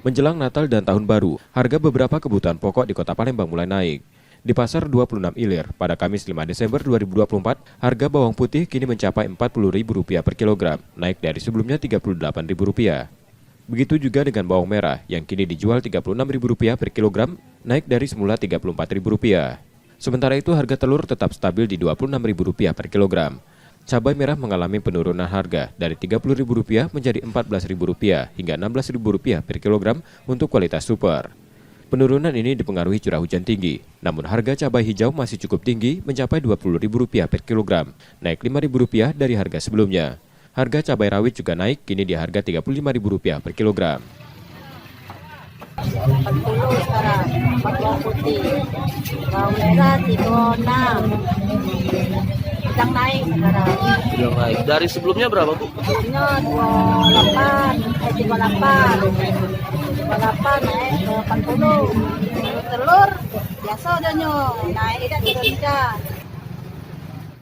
Menjelang Natal dan Tahun Baru, harga beberapa kebutuhan pokok di Kota Palembang mulai naik. Di Pasar 26 Ilir, pada Kamis 5 Desember 2024, harga bawang putih kini mencapai Rp40.000 per kilogram, naik dari sebelumnya Rp38.000. Begitu juga dengan bawang merah, yang kini dijual Rp36.000 per kilogram, naik dari semula Rp34.000. Sementara itu, harga telur tetap stabil di Rp26.000 per kilogram. Cabai merah mengalami penurunan harga dari Rp30.000 menjadi Rp14.000 hingga Rp16.000 per kilogram untuk kualitas super. Penurunan ini dipengaruhi curah hujan tinggi, namun harga cabai hijau masih cukup tinggi mencapai Rp20.000 per kilogram, naik Rp5.000 dari harga sebelumnya. Harga cabai rawit juga naik, kini di harga Rp35.000 per kilogram. 40 sekarang, bawang putih, bawang merah 36. Sedang naik sekarang. Yang naik. Dari sebelumnya berapa, Bu? Sebelumnya 28 naik ke 80. Telur biasa udah naik tidak turun.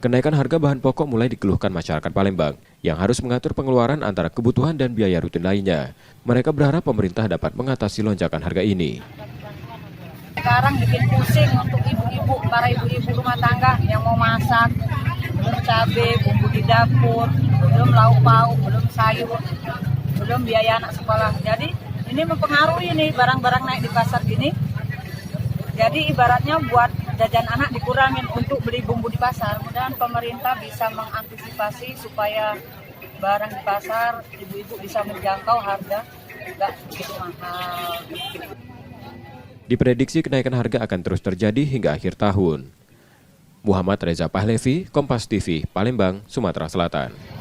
Kenaikan harga bahan pokok mulai dikeluhkan masyarakat Palembang yang harus mengatur pengeluaran antara kebutuhan dan biaya rutin lainnya. Mereka berharap pemerintah dapat mengatasi lonjakan harga ini. Sekarang bikin pusing untuk ibu-ibu, para ibu-ibu rumah tangga yang mau masak, belum cabai, bumbu di dapur, belum lauk pauk, belum sayur, belum biaya anak sekolah. Jadi ini mempengaruhi nih barang-barang naik di pasar gini. Jadi ibaratnya buat jajan anak dikurangin untuk beli bumbu di pasar. Mudah-mudahan pemerintah bisa mengantisipasi supaya barang di pasar ibu-ibu bisa menjangkau harga nggak begitu mahal. Diprediksi kenaikan harga akan terus terjadi hingga akhir tahun. Muhammad Reza Pahlevi, Kompas TV, Palembang, Sumatera Selatan.